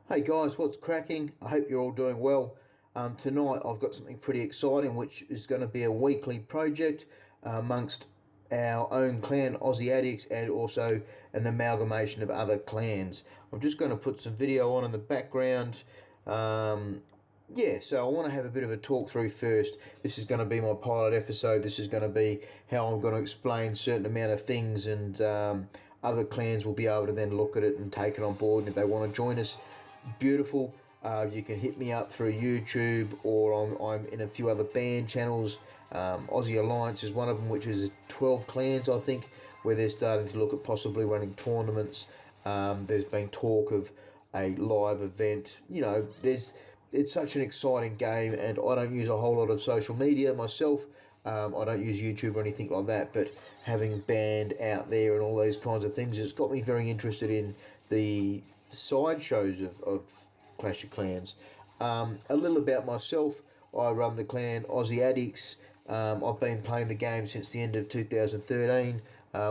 Hey guys, what's cracking? I hope you're all doing well. Tonight I've got something pretty exciting, which is going to be a weekly project amongst our own clan, Aussie Addicts, and also an amalgamation of other clans. I'm just going to put some video on in the background. So I want to have a bit of a talk through first. This is going to be my pilot episode. This is going to be how I'm going to explain certain amount of things, and other clans will be able to then look at it and take it on board. And if they want to join us, beautiful. You can hit me up through YouTube, or I'm in a few other band channels. Aussie Alliance is one of them, which is 12 clans, I think, where they're starting to look at possibly running tournaments. There's been talk of a live event. It's such an exciting game, and I don't use a whole lot of social media myself. I don't use YouTube or anything like that, but having band out there and all those kinds of things, it's got me very interested in the sideshows of Clash of Clans. A little about myself. I run the clan Aussie Addicts. I've been playing the game since the end of 2013.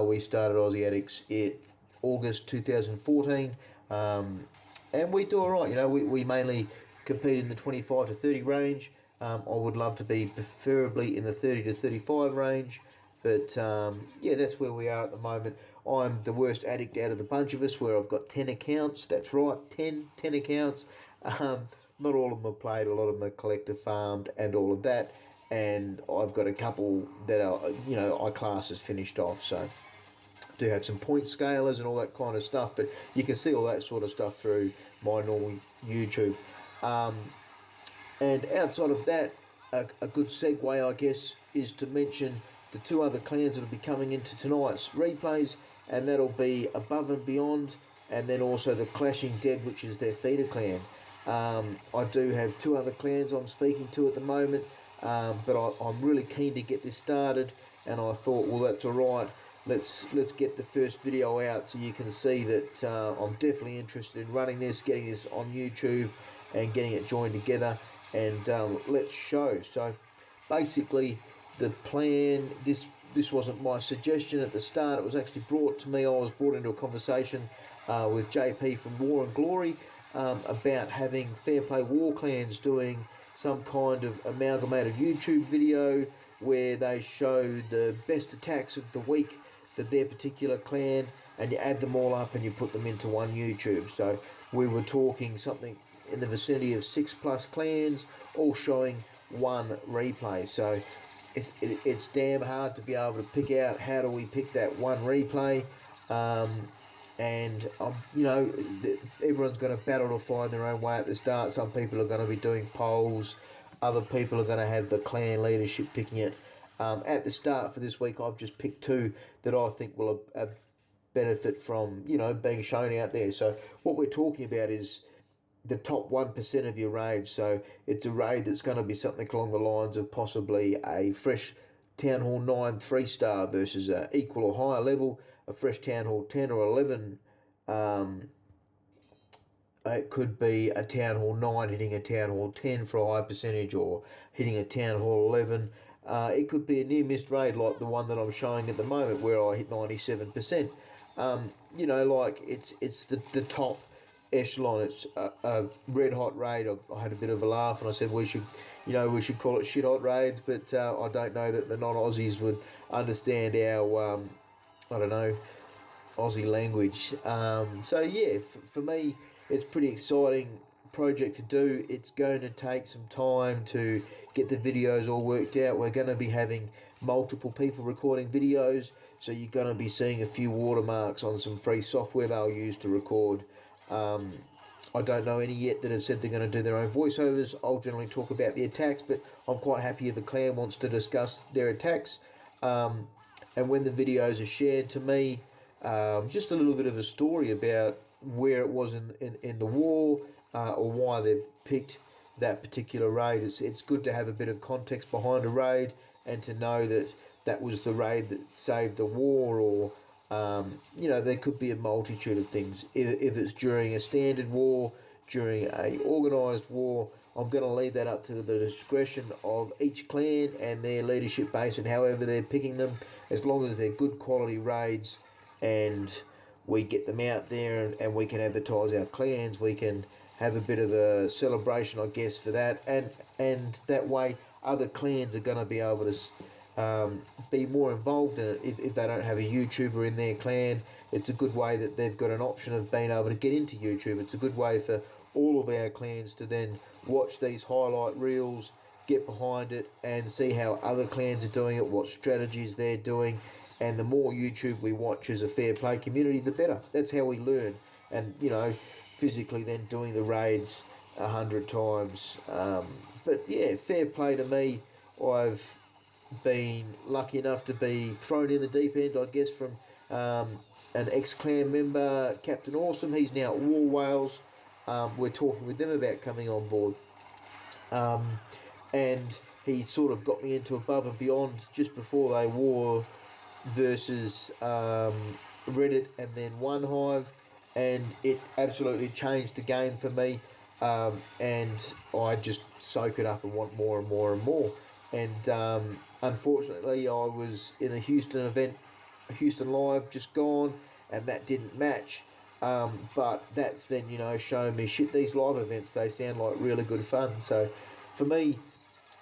We started Aussie Addicts in August 2014. And we do alright. We mainly compete in the 25 to 30 range. I would love to be preferably in the 30 to 35 range. But that's where we are at the moment. I'm the worst addict out of the bunch of us, where I've got 10 accounts. That's right, 10 accounts. Not all of them are played, a lot of them are collector farmed and all of that. And I've got a couple that are, I class as finished off. So do have some point scalers and all that kind of stuff. But you can see all that sort of stuff through my normal YouTube. And outside of that, a good segue, I guess, is to mention the two other clans that will be coming into tonight's replays, and that'll be Above and Beyond, and then also the Clashing Dead, which is their feeder clan. I do have two other clans I'm speaking to at the moment, but I'm really keen to get this started, and I thought, well, that's all right. Let's get the first video out so you can see that I'm definitely interested in running this, getting this on YouTube, and getting it joined together, and let's show. So basically, the plan, this wasn't my suggestion at the start. It was actually brought to me. I was brought into a conversation with JP from War and Glory about having Fair Play War Clans doing some kind of amalgamated YouTube video where they show the best attacks of the week for their particular clan, and you add them all up and you put them into one YouTube. So we were talking something in the vicinity of 6+ clans, all showing one replay. So it's damn hard to be able to pick out how do we pick that one replay. Everyone's going to battle to find their own way at the start. Some people are going to be doing polls, other people are going to have the clan leadership picking it. At the start for this week, I've just picked two that I think will benefit from being shown out there. So what we're talking about is the top 1% of your raid. So it's a raid that's going to be something along the lines of possibly a fresh Town Hall 9 3-star versus a equal or higher level, a fresh Town Hall 10 or 11. It could be a Town Hall 9 hitting a Town Hall 10 for a high percentage, or hitting a Town Hall 11. It could be a near-missed raid like the one that I'm showing at the moment, where I hit 97%. It's the top echelon. It's a red hot raid. I had a bit of a laugh and I said we should call it shit hot raids, but I don't know that the non-Aussies would understand our Aussie language. For me, it's pretty exciting project to do. It's going to take some time to get the videos all worked out. We're going to be having multiple people recording videos, so you're going to be seeing a few watermarks on some free software they'll use to record. I don't know any yet that have said they're going to do their own voiceovers. I'll generally talk about the attacks, but I'm quite happy if a clan wants to discuss their attacks. And when the videos are shared to me, just a little bit of a story about where it was in the war, or why they've picked that particular raid. It's good to have a bit of context behind a raid, and to know that that was the raid that saved the war, or there could be a multitude of things. If it's during a standard war, during a organised war, I'm going to leave that up to the discretion of each clan and their leadership base, and however they're picking them, as long as they're good quality raids and we get them out there and we can advertise our clans, we can have a bit of a celebration, I guess, for that, and that way other clans are going to be able to be more involved in it. If they don't have a YouTuber in their clan, it's a good way that they've got an option of being able to get into YouTube. It's a good way for all of our clans to then watch these highlight reels, get behind it, and see how other clans are doing it, what strategies they're doing. And the more YouTube we watch as a fair play community, the better. That's how we learn. And, you know, physically then doing the raids 100 times. But yeah, fair play to me. I've been lucky enough to be thrown in the deep end, I guess, from an ex-clan member, Captain Awesome. He's now at War Whales. We're talking with them about coming on board. And he sort of got me into Above and Beyond just before they wore versus Reddit and then One Hive, and it absolutely changed the game for me, and I just soak it up and want more and more and more. And unfortunately, I was in a Houston event, Houston Live, just gone, and that didn't match. But that's then, you know, showing me, shit, these live events, they sound like really good fun. So for me,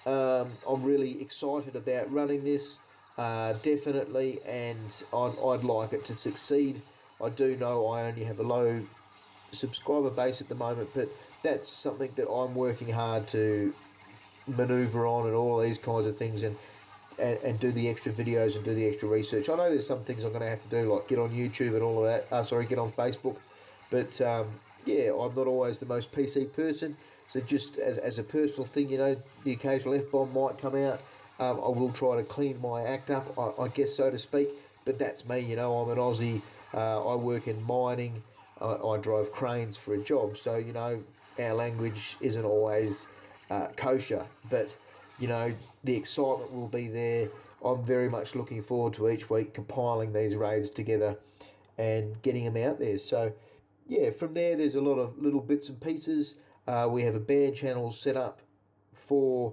I'm really excited about running this, definitely, and I'd like it to succeed. I do know I only have a low subscriber base at the moment, but that's something that I'm working hard to maneuver on, and all these kinds of things, and do the extra videos and do the extra research. I know there's some things I'm going to have to do, like get on YouTube and all of that. Get on Facebook. But yeah, I'm not always the most PC person. So just as a personal thing, you know, the occasional F-bomb might come out. I will try to clean my act up, I guess, so to speak. But that's me, you know, I'm an Aussie. I work in mining. I drive cranes for a job. So, you know, our language isn't always kosher. But, you know, the excitement will be there. I'm very much looking forward to each week compiling these raids together and getting them out there. So, yeah, from there's a lot of little bits and pieces. We have a band channel set up for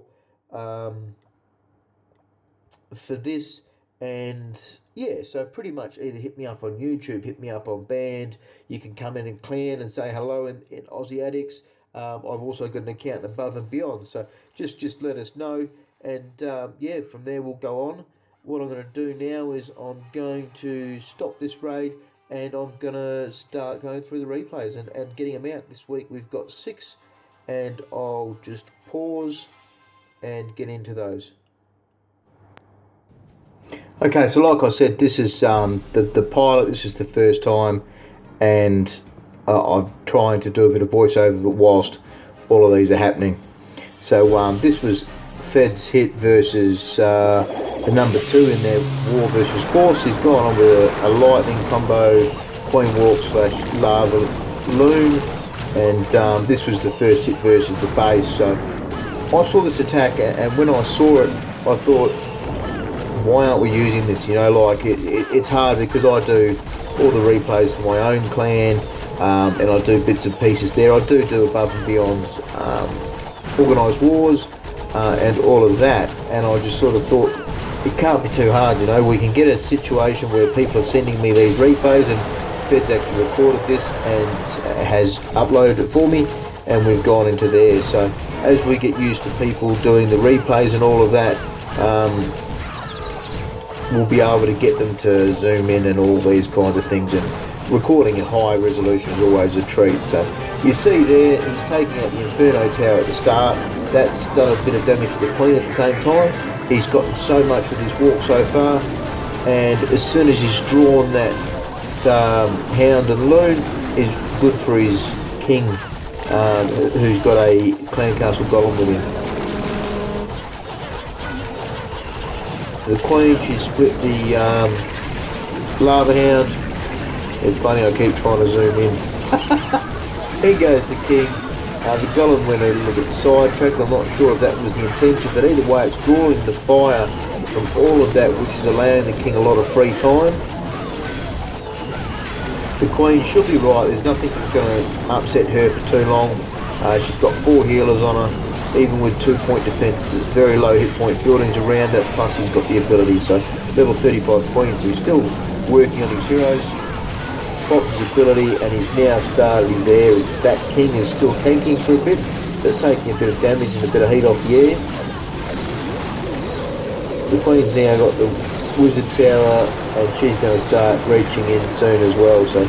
this, and yeah, so pretty much either hit me up on YouTube, hit me up on Band. You can come in and clan and say hello in Aussie Addicts. I've also got an account Above and Beyond, so just let us know, and yeah, from there we'll go on. What I'm going to do now is I'm going to stop this raid, and I'm going to start going through the replays and getting them out. This week we've got 6, and I'll just pause and get into those. Okay, so like I said, this is the pilot. This is the first time, and I'm trying to do a bit of voiceover whilst all of these are happening. So this was Feds Hit versus the number 2 in their War versus Force. He's gone on with a lightning combo, Queen Walk / Lava Loon, and this was the first hit versus the base. So I saw this attack, and when I saw it, I thought, why aren't we using this? You know, like it's hard because I do all the replays for my own clan, and I do bits and pieces there. I do Above and Beyond's organised wars and all of that, and I just sort of thought it can't be too hard. You know, we can get a situation where people are sending me these replays, and Fed's actually recorded this and has uploaded it for me, and we've gone into there. So as we get used to people doing the replays and all of that, we'll be able to get them to zoom in and all these kinds of things, and recording in high resolution is always a treat. So you see there, he's taking out the Inferno Tower at the start. That's done a bit of damage to the Queen at the same time. He's gotten so much with his walk so far, and as soon as he's drawn that Hound and Loon, is good for his King, who's got a Clan Castle Golem with him. So the Queen, she split the Lava Hound. It's funny, I keep trying to zoom in. Here goes the King. The Golem went a little bit sidetracked. I'm not sure if that was the intention, but either way, it's drawing the fire from all of that, which is allowing the King a lot of free time. The Queen should be right. There's nothing that's going to upset her for too long. She's got 4 healers on her, even with 2-point defences. It's very low hit point buildings around it, plus he's got the ability. So level 35 Queen, so he's still working on his heroes. pops his ability, and he's now started his air. That king is still tanking for a bit, so it's taking a bit of damage and a bit of heat off the air. The queen's now got the wizard tower, and she's going to start reaching in soon as well. So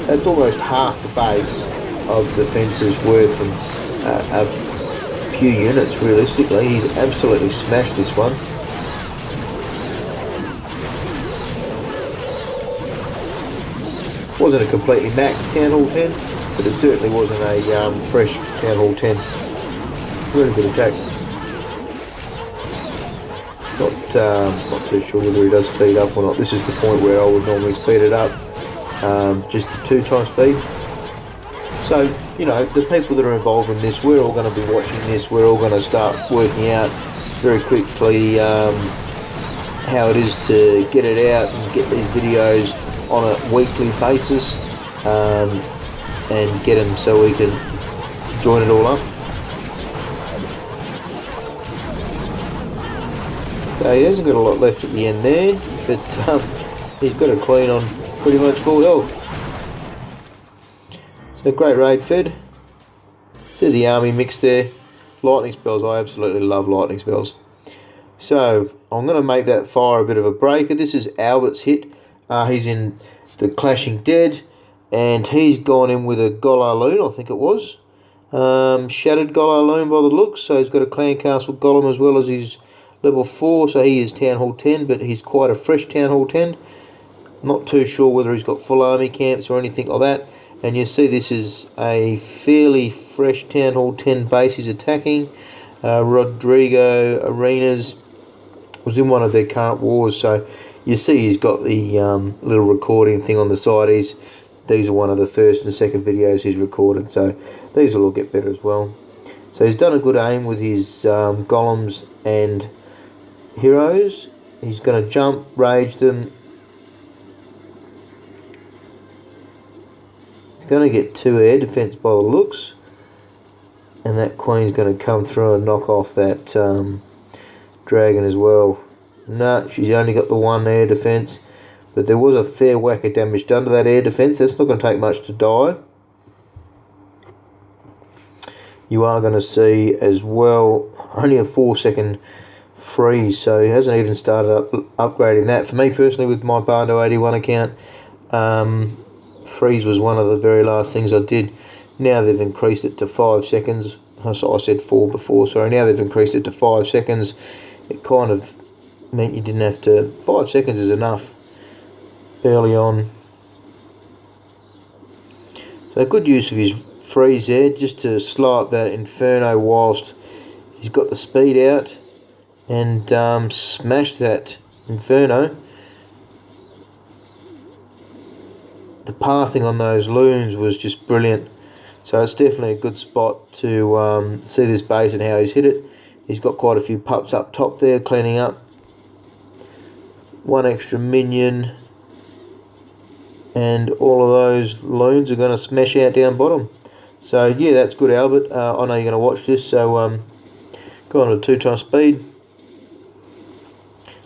that's almost half the base of defences worth from a few units. Realistically, he's absolutely smashed this one. Wasn't a completely maxed Town Hall 10, but it certainly wasn't a fresh Town Hall 10. Really good attack. Not too sure whether he does speed up or not. This is the point where I would normally speed it up, just to 2 times speed. So, you know, the people that are involved in this, we're all going to be watching this. We're all going to start working out very quickly how it is to get it out and get these videos on a weekly basis, and get them so we can join it all up. So he hasn't got a lot left at the end there, but he's got a queen on pretty much full health. So great raid fed. See the army mix there. Lightning spells, I absolutely love lightning spells. So I'm going to make that fire a bit of a breaker. This is Albert's hit. He's in the Clashing Dead, and he's gone in with a Golem, I think it was. Shattered Golem by the looks, so he's got a Clan Castle Golem as well as his level 4, so he is Town Hall 10, but he's quite a fresh Town Hall 10. Not too sure whether he's got full army camps or anything like that. And you see this is a fairly fresh Town Hall 10 base he's attacking. Rodrigo Arenas was in one of their current wars, so you see he's got the little recording thing on the side. These are one of the first and second videos he's recorded, so these will all get better as well. So he's done a good aim with his golems and heroes. He's going to jump, rage them. He's going to get 2 air defense by the looks, and that queen's going to come through and knock off that dragon as well. No, she's only got the 1 air defense, but there was a fair whack of damage done to that air defense. That's not going to take much to die. You are going to see as well only a 4-second freeze, so he hasn't even started upgrading that. For me personally, with my Bardo 81 account, freeze was one of the very last things I did. Now they've increased it to 5 seconds. So I said 4 before, sorry. Now they've increased it to 5 seconds. It kind of meant you didn't have to. 5 seconds is enough early on. So good use of his freeze there, just to slow up that Inferno whilst he's got the speed out, and smash that Inferno. The pathing on those loons was just brilliant. So it's definitely a good spot to see this base and how he's hit it. He's got quite a few pups up top there cleaning up. 1 extra minion, and all of those loons are going to smash out down bottom. So yeah, that's good, Albert. I know you're going to watch this, so go on to 2 times speed.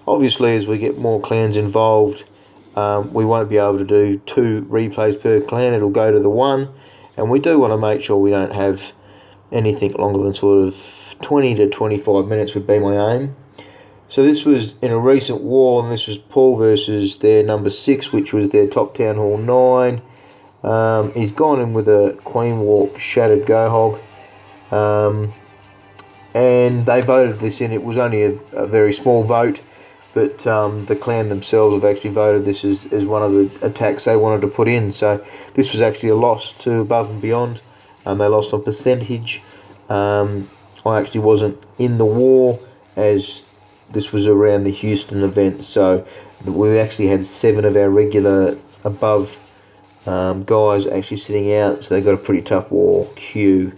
Obviously, as we get more clans involved, we won't be able to do 2 replays per clan. It'll go to the 1, and we do want to make sure we don't have anything longer than sort of 20 to 25 minutes would be my aim. So this was in a recent war, and this was Paul versus their number 6, which was their top Town Hall 9. He's gone in with a Queen Walk Shattered Gohog, and they voted this in. It was only a very small vote, but the clan themselves have actually voted this as one of the attacks they wanted to put in. So this was actually a loss to Above and Beyond, and they lost on percentage. I actually wasn't in the war, as this was around the Houston event, so we actually had 7 of our regular Above guys actually sitting out, so they got a pretty tough war queue.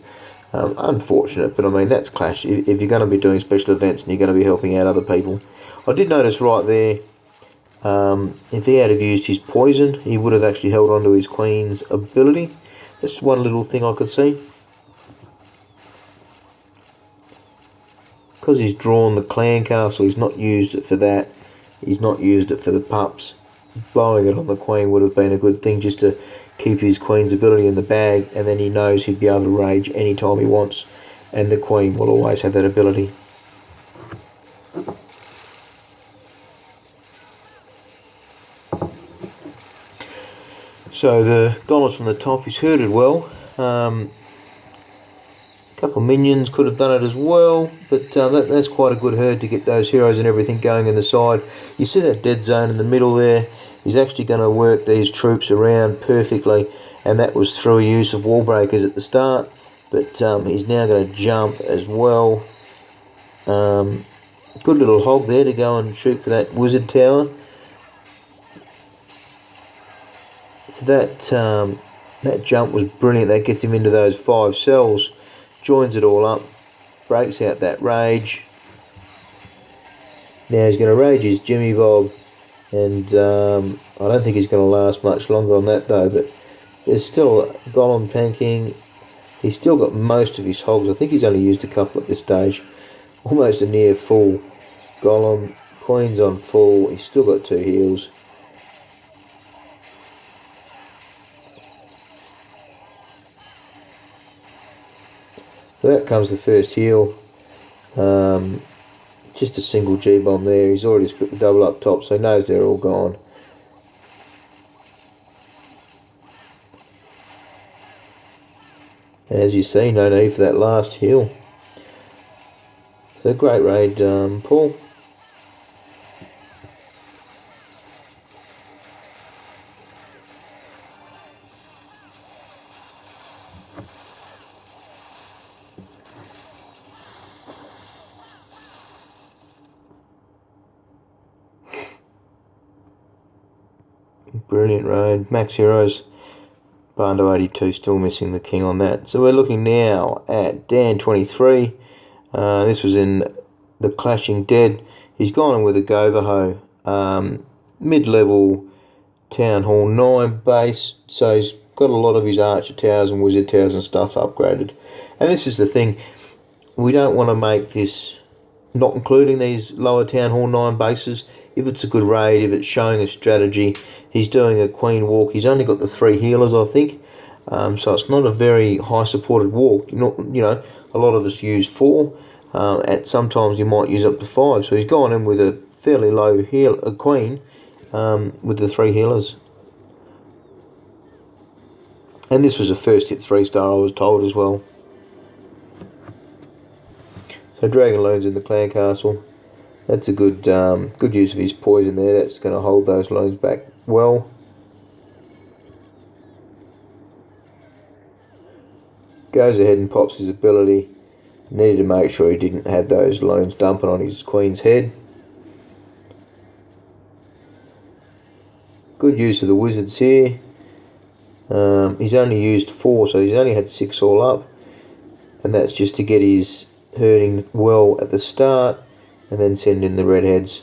Unfortunate, but I mean, that's Clash. If you're going to be doing special events and you're going to be helping out other people. I did notice right there, if he had have used his poison, he would have actually held on to his queen's ability. That's one little thing I could see. Because he's drawn the clan castle, he's not used it for that. He's not used it for the pups. blowing it on the queen would have been a good thing, just to keep his queen's ability in the bag, and then he knows he'd be able to rage anytime he wants, and the queen will always have that ability. So the golems from the top, he's herded well. Couple of minions could have done it as well, but that's quite a good herd to get those heroes and everything going in the side. You see that dead zone in the middle there? He's actually going to work these troops around perfectly, and that was through use of wall breakers at the start, but he's now going to jump as well. Good little hog there to go and shoot for that wizard tower. So that jump was brilliant. That gets him into those 5 cells. Joins it all up, breaks out that rage. Now he's going to rage his Jimmy Bob, and I don't think he's going to last much longer on that though, but there's still a golem tanking. He's still got most of his hogs. I think he's only used a couple at this stage. Almost a near full golem. Queen's on full. He's still got 2 heals. So out comes the first heal. Just a single G-bomb there. He's already split the double up top, so he knows they're all gone. And as you see, no need for that last heal. So great raid, Paul. Brilliant raid. Max heroes. Bando 82 still missing the king on that. So we're looking now at Dan 23. This was in the Clashing Dead. He's gone in with a Govaho mid-level Town Hall 9 base. So he's got a lot of his Archer Towers and Wizard Towers and stuff upgraded. And this is the thing. We don't want to make this not including these lower Town Hall 9 bases. If it's a good raid, if it's showing a strategy, he's doing a queen walk. He's only got the 3 healers, I think. So it's not a very high supported walk. You know, a lot of us use 4. At sometimes you might use up to 5. So he's gone in with a fairly low queen with the 3 healers. And this was a first hit 3-star, I was told as well. So Dragon Loon's in the clan castle. That's a good good use of his poison there. That's going to hold those loans back well. Goes ahead and pops his ability. Needed to make sure he didn't have those loans dumping on his queen's head. Good use of the wizards here. He's only used 4, so he's only had 6 all up. And that's just to get his herding well at the start, and then send in the redheads.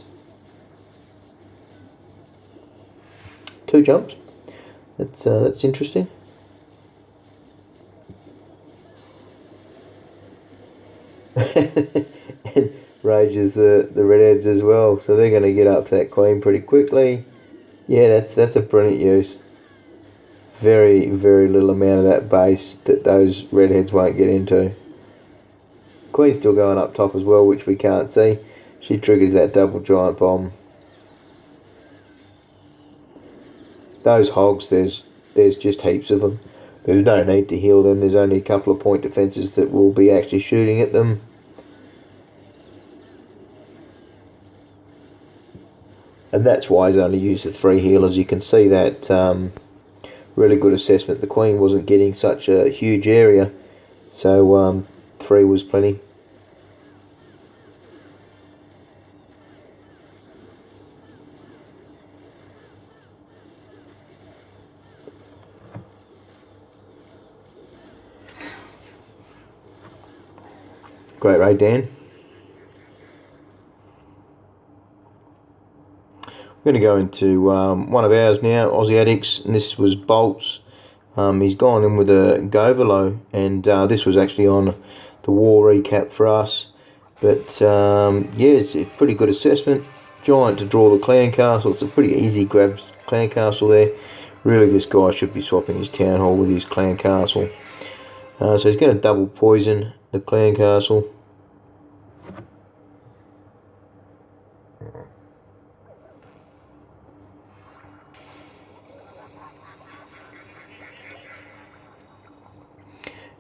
2 jumps. That's interesting. And rages the redheads as well, so they're going to get up to that queen pretty quickly. Yeah, that's a brilliant use. Very, very little amount of that base that those redheads won't get into. Queen's still going up top as well, which we can't see. She triggers that double giant bomb. Those hogs, there's just heaps of them. There's no need to heal them. There's only a couple of point defences that will be actually shooting at them. And that's why he's only used the 3 healers. You can see that really good assessment. The queen wasn't getting such a huge area, so 3 was plenty. Great raid, Dan. We're going to go into one of ours now, Aussie Addicts, and this was Bolts. He's gone in with a Govalo, and this was actually on the war recap for us. But yeah, it's a pretty good assessment. Giant to draw the clan castle. It's a pretty easy grab clan castle there. Really, this guy should be swapping his town hall with his clan castle. So he's going to double poison the clan castle.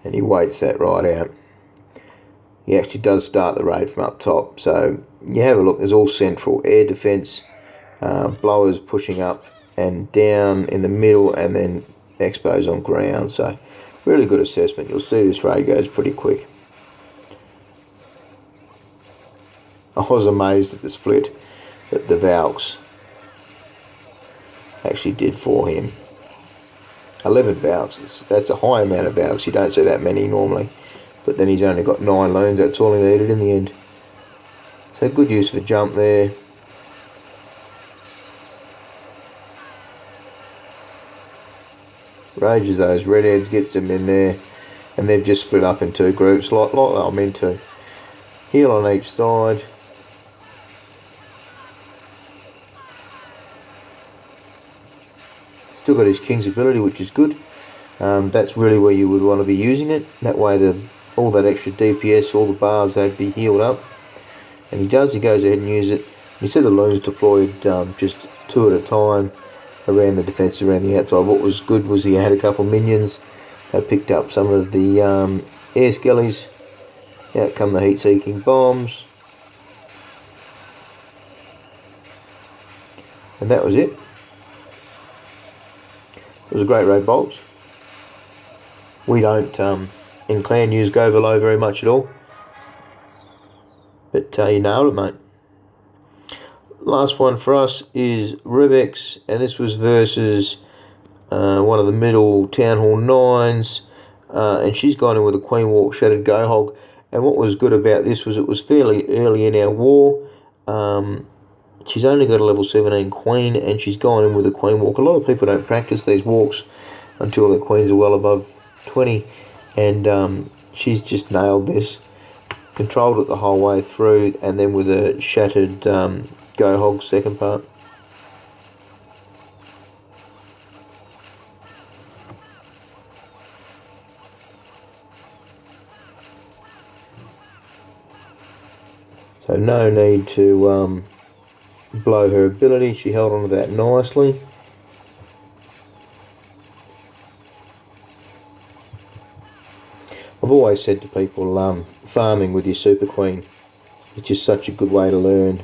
And he waits that right out. He actually does start the raid from up top. So you have a look, there's all central air defense, blowers pushing up and down in the middle, and then expos on ground. So really good assessment. You'll see this raid goes pretty quick. I was amazed at the split that the Valks actually did for him. 11 Valks, that's a high amount of Valks. You don't see that many normally. But then he's only got 9 loons, that's all he needed in the end. So good use of a jump there. Rages those redheads, gets them in there, and they've just split up in 2 groups, like they were meant to. Heal on each side. Still got his King's ability, which is good. That's really where you would want to be using it. That way all that extra DPS, all the barbs, they'd be healed up. And he does, he goes ahead and uses it. You see the loons deployed just 2 at a time around the defence, around the outside. What was good was he had a couple of minions. They picked up some of the air skellies. Out come the heat-seeking bombs. And that was it. It was a great raid, bolts. We don't in clan use Govalo very much at all. But you nailed it, mate. Last one for us is Rebex, and this was versus one of the middle Town Hall 9s, and she's gone in with a Queen Walk Shattered Gohog. And what was good about this was it was fairly early in our war. She's only got a level 17 Queen, and she's gone in with a Queen Walk. A lot of people don't practice these walks until the Queens are well above 20, and she's just nailed this. Controlled it the whole way through, and then with a Shattered Gohog second part. So no need to blow her ability. She held on to that nicely. I've always said to people, farming with your Super Queen is just such a good way to learn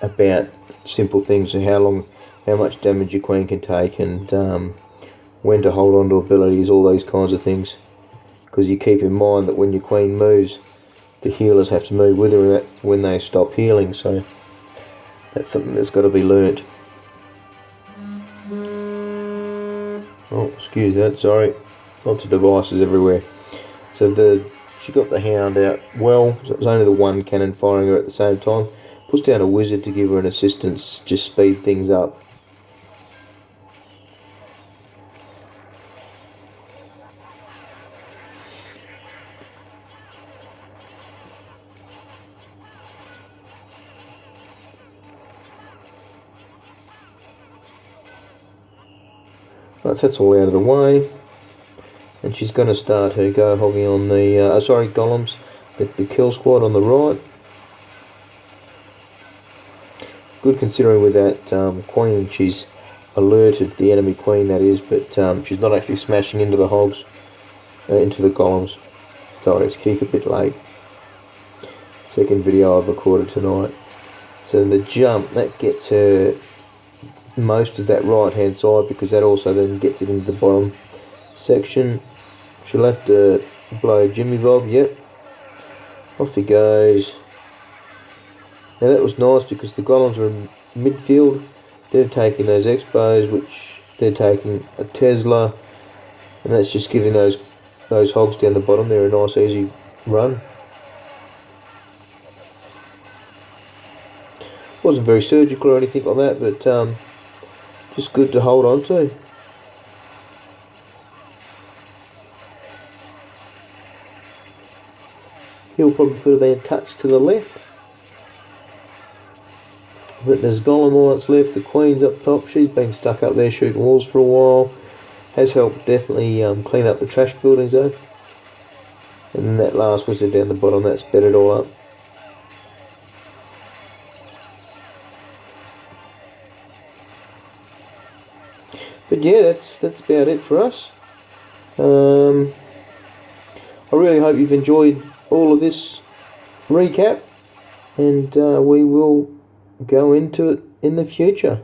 about simple things and how much damage your Queen can take, and when to hold on to abilities, all those kinds of things. Because you keep in mind that when your Queen moves, the healers have to move with her, and that's when they stop healing. So that's something that's got to be learnt. Oh, excuse that, sorry. Lots of devices everywhere. So she got the hound out well. So it was only the one cannon firing her at the same time. Puts down a wizard to give her an assistance, just speed things up. Right, so that's all out of the way. And she's going to start her go-hogging on the, golems, the kill squad on the right. Good considering with that queen, she's alerted the enemy queen, that is, but she's not actually smashing into the hogs, into the golems. Sorry, it's keep a bit late. Second video I've recorded tonight. So the jump, that gets her most of that right hand side, because that also then gets it into the bottom section. She'll have to blow Jimmy Bob, yep. Off he goes. Now that was nice because the golems are in midfield. They're taking those expos, which they're taking a Tesla, and that's just giving those hogs down the bottom there a nice easy run. Wasn't very surgical or anything like that, but just good to hold on to. He'll probably put a bit of touch to the left. But there's Gollum all that's left. The Queen's up top. She's been stuck up there shooting walls for a while. Has helped definitely clean up the trash buildings though. And then that last wizard down the bottom, that's bedded all up. But yeah, that's about it for us. I really hope you've enjoyed all of this recap, and we will go into it in the future.